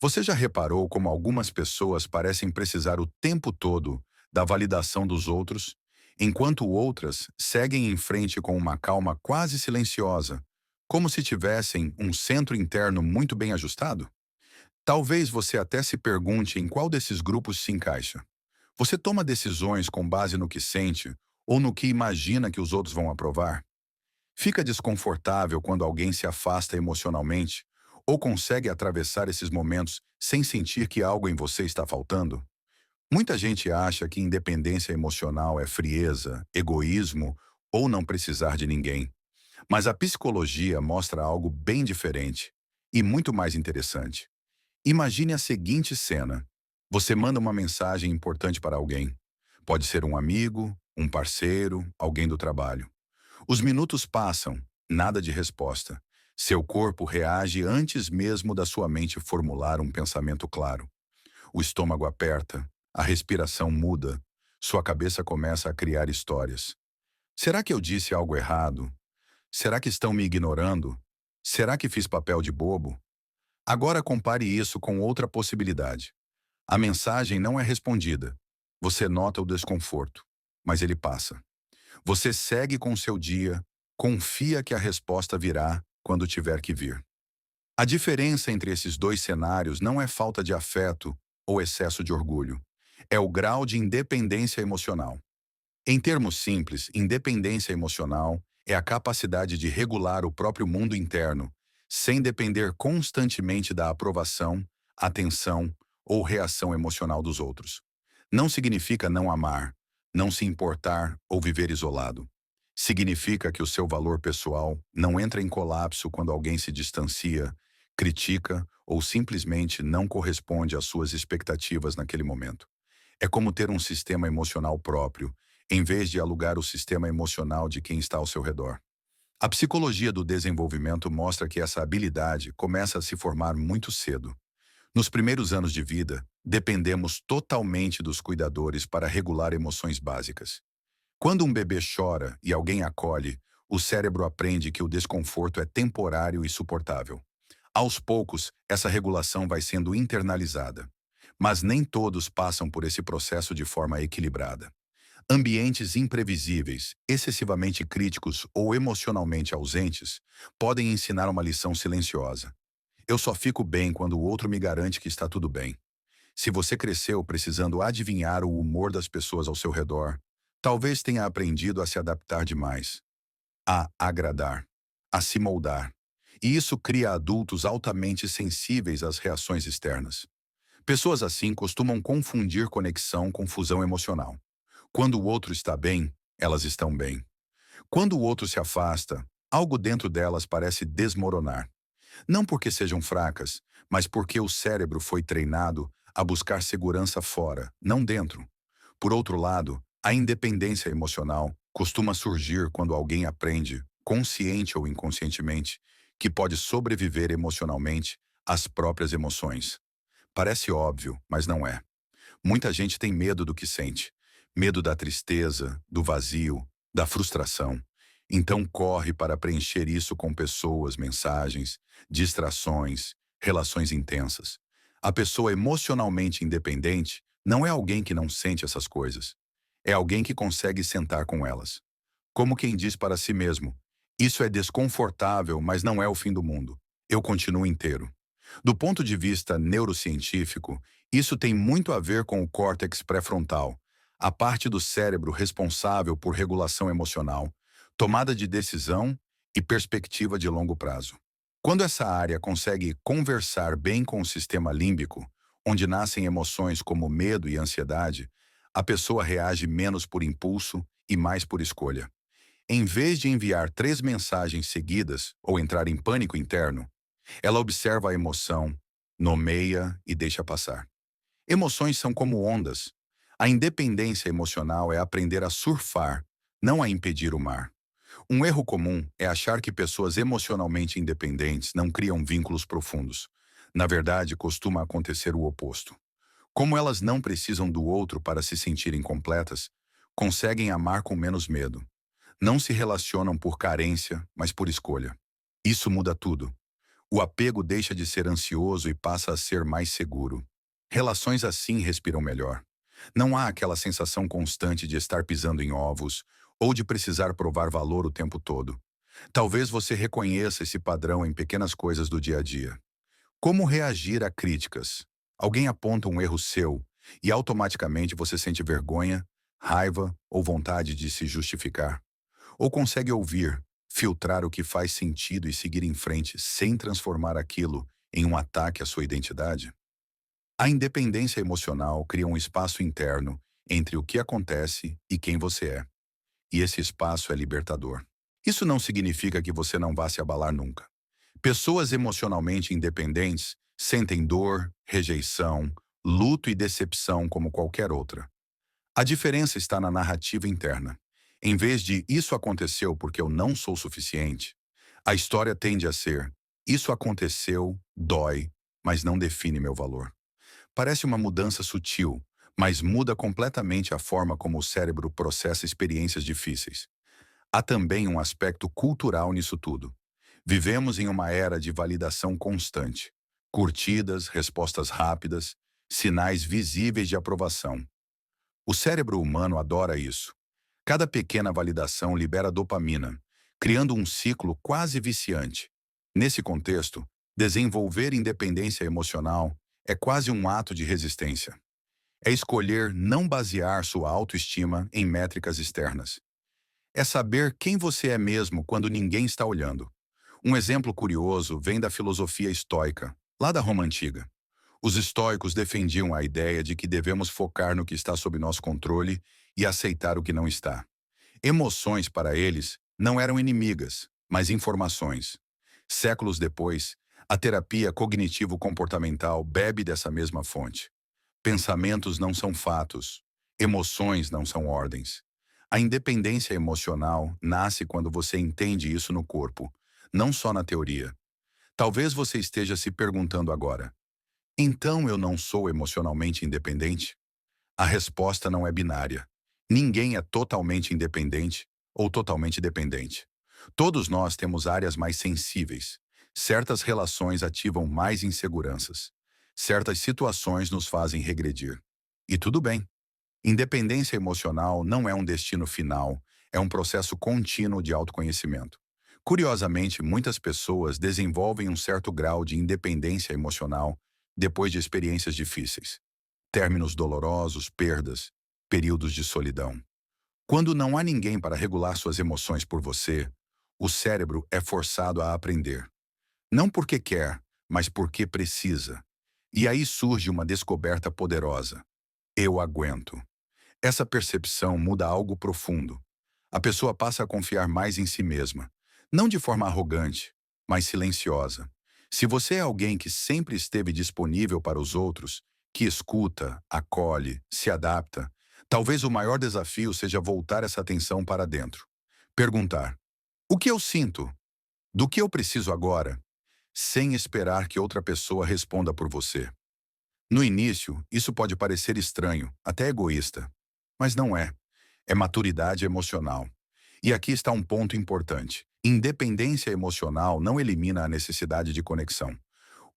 Você já reparou como algumas pessoas parecem precisar o tempo todo da validação dos outros, enquanto outras seguem em frente com uma calma quase silenciosa, como se tivessem um centro interno muito bem ajustado? Talvez você até se pergunte em qual desses grupos se encaixa. Você toma decisões com base no que sente ou no que imagina que os outros vão aprovar? Fica desconfortável quando alguém se afasta emocionalmente ou consegue atravessar esses momentos sem sentir que algo em você está faltando? Muita gente acha que independência emocional é frieza, egoísmo ou não precisar de ninguém. Mas a psicologia mostra algo bem diferente e muito mais interessante. Imagine a seguinte cena. Você manda uma mensagem importante para alguém. Pode ser um amigo, um parceiro, alguém do trabalho. Os minutos passam, nada de resposta. Seu corpo reage antes mesmo da sua mente formular um pensamento claro. O estômago aperta, a respiração muda, sua cabeça começa a criar histórias. Será que eu disse algo errado? Será que estão me ignorando? Será que fiz papel de bobo? Agora compare isso com outra possibilidade. A mensagem não é respondida. Você nota o desconforto, mas ele passa. Você segue com seu dia, confia que a resposta virá quando tiver que vir. A diferença entre esses dois cenários não é falta de afeto ou excesso de orgulho. É o grau de independência emocional. Em termos simples, independência emocional é a capacidade de regular o próprio mundo interno, sem depender constantemente da aprovação, atenção ou reação emocional dos outros. Não significa não amar, não se importar ou viver isolado. Significa que o seu valor pessoal não entra em colapso quando alguém se distancia, critica ou simplesmente não corresponde às suas expectativas naquele momento. É como ter um sistema emocional próprio, em vez de alugar o sistema emocional de quem está ao seu redor. A psicologia do desenvolvimento mostra que essa habilidade começa a se formar muito cedo. Nos primeiros anos de vida, dependemos totalmente dos cuidadores para regular emoções básicas. Quando um bebê chora e alguém acolhe, o cérebro aprende que o desconforto é temporário e suportável. Aos poucos, essa regulação vai sendo internalizada. Mas nem todos passam por esse processo de forma equilibrada. Ambientes imprevisíveis, excessivamente críticos ou emocionalmente ausentes podem ensinar uma lição silenciosa. Eu só fico bem quando o outro me garante que está tudo bem. Se você cresceu precisando adivinhar o humor das pessoas ao seu redor, talvez tenha aprendido a se adaptar demais, a agradar, a se moldar. E isso cria adultos altamente sensíveis às reações externas. Pessoas assim costumam confundir conexão com fusão emocional. Quando o outro está bem, elas estão bem. Quando o outro se afasta, algo dentro delas parece desmoronar. Não porque sejam fracas, mas porque o cérebro foi treinado a buscar segurança fora, não dentro. Por outro lado, a independência emocional costuma surgir quando alguém aprende, consciente ou inconscientemente, que pode sobreviver emocionalmente às próprias emoções. Parece óbvio, mas não é. Muita gente tem medo do que sente. Medo da tristeza, do vazio, da frustração. Então corre para preencher isso com pessoas, mensagens, distrações, relações intensas. A pessoa emocionalmente independente não é alguém que não sente essas coisas. É alguém que consegue sentar com elas. Como quem diz para si mesmo: isso é desconfortável, mas não é o fim do mundo. Eu continuo inteiro. Do ponto de vista neurocientífico, isso tem muito a ver com o córtex pré-frontal, a parte do cérebro responsável por regulação emocional, tomada de decisão e perspectiva de longo prazo. Quando essa área consegue conversar bem com o sistema límbico, onde nascem emoções como medo e ansiedade, a pessoa reage menos por impulso e mais por escolha. Em vez de enviar 3 mensagens seguidas ou entrar em pânico interno, ela observa a emoção, nomeia e deixa passar. Emoções são como ondas. A independência emocional é aprender a surfar, não a impedir o mar. Um erro comum é achar que pessoas emocionalmente independentes não criam vínculos profundos. Na verdade, costuma acontecer o oposto. Como elas não precisam do outro para se sentirem completas, conseguem amar com menos medo. Não se relacionam por carência, mas por escolha. Isso muda tudo. O apego deixa de ser ansioso e passa a ser mais seguro. Relações assim respiram melhor. Não há aquela sensação constante de estar pisando em ovos ou de precisar provar valor o tempo todo. Talvez você reconheça esse padrão em pequenas coisas do dia a dia. Como reagir a críticas? Alguém aponta um erro seu e automaticamente você sente vergonha, raiva ou vontade de se justificar? Ou consegue ouvir, filtrar o que faz sentido e seguir em frente sem transformar aquilo em um ataque à sua identidade? A independência emocional cria um espaço interno entre o que acontece e quem você é. E esse espaço é libertador. Isso não significa que você não vá se abalar nunca. Pessoas emocionalmente independentes sentem dor, rejeição, luto e decepção como qualquer outra. A diferença está na narrativa interna. Em vez de "isso aconteceu porque eu não sou suficiente", a história tende a ser "isso aconteceu, dói, mas não define meu valor". Parece uma mudança sutil, mas muda completamente a forma como o cérebro processa experiências difíceis. Há também um aspecto cultural nisso tudo. Vivemos em uma era de validação constante. Curtidas, respostas rápidas, sinais visíveis de aprovação. O cérebro humano adora isso. Cada pequena validação libera dopamina, criando um ciclo quase viciante. Nesse contexto, desenvolver independência emocional é quase um ato de resistência. É escolher não basear sua autoestima em métricas externas. É saber quem você é mesmo quando ninguém está olhando. Um exemplo curioso vem da filosofia estoica, lá da Roma Antiga. Os estoicos defendiam a ideia de que devemos focar no que está sob nosso controle e aceitar o que não está. Emoções, para eles, não eram inimigas, mas informações. Séculos depois, a terapia cognitivo-comportamental bebe dessa mesma fonte. Pensamentos não são fatos, emoções não são ordens. A independência emocional nasce quando você entende isso no corpo, não só na teoria. Talvez você esteja se perguntando agora: então eu não sou emocionalmente independente? A resposta não é binária. Ninguém é totalmente independente ou totalmente dependente. Todos nós temos áreas mais sensíveis. Certas relações ativam mais inseguranças. Certas situações nos fazem regredir. E tudo bem. Independência emocional não é um destino final, é um processo contínuo de autoconhecimento. Curiosamente, muitas pessoas desenvolvem um certo grau de independência emocional depois de experiências difíceis. Términos dolorosos, perdas, períodos de solidão. Quando não há ninguém para regular suas emoções por você, o cérebro é forçado a aprender. Não porque quer, mas porque precisa. E aí surge uma descoberta poderosa. Eu aguento. Essa percepção muda algo profundo. A pessoa passa a confiar mais em si mesma, não de forma arrogante, mas silenciosa. Se você é alguém que sempre esteve disponível para os outros, que escuta, acolhe, se adapta, talvez o maior desafio seja voltar essa atenção para dentro. Perguntar: o que eu sinto? Do que eu preciso agora? Sem esperar que outra pessoa responda por você. No início, isso pode parecer estranho, até egoísta. Mas não é. É maturidade emocional. E aqui está um ponto importante. Independência emocional não elimina a necessidade de conexão.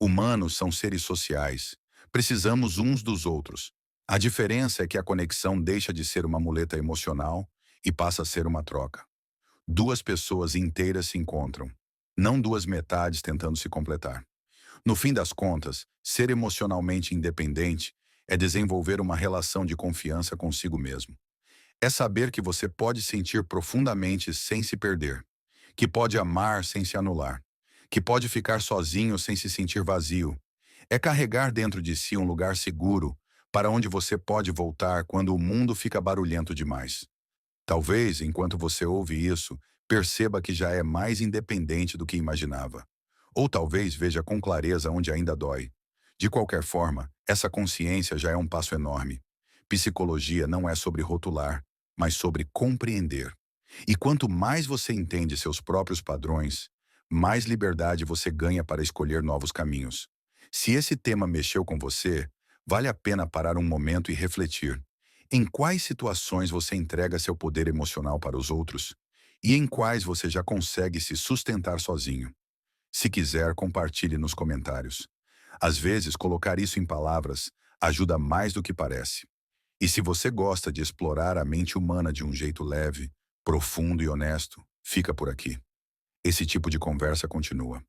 Humanos são seres sociais. Precisamos uns dos outros. A diferença é que a conexão deixa de ser uma muleta emocional e passa a ser uma troca. Duas pessoas inteiras se encontram, não duas metades tentando se completar. No fim das contas, ser emocionalmente independente é desenvolver uma relação de confiança consigo mesmo. É saber que você pode sentir profundamente sem se perder, que pode amar sem se anular, que pode ficar sozinho sem se sentir vazio. É carregar dentro de si um lugar seguro para onde você pode voltar quando o mundo fica barulhento demais. Talvez, enquanto você ouve isso, perceba que já é mais independente do que imaginava. Ou talvez veja com clareza onde ainda dói. De qualquer forma, essa consciência já é um passo enorme. Psicologia não é sobre rotular, mas sobre compreender. E quanto mais você entende seus próprios padrões, mais liberdade você ganha para escolher novos caminhos. Se esse tema mexeu com você, vale a pena parar um momento e refletir. Em quais situações você entrega seu poder emocional para os outros? E em quais você já consegue se sustentar sozinho? Se quiser, compartilhe nos comentários. Às vezes, colocar isso em palavras ajuda mais do que parece. E se você gosta de explorar a mente humana de um jeito leve, profundo e honesto, fica por aqui. Esse tipo de conversa continua.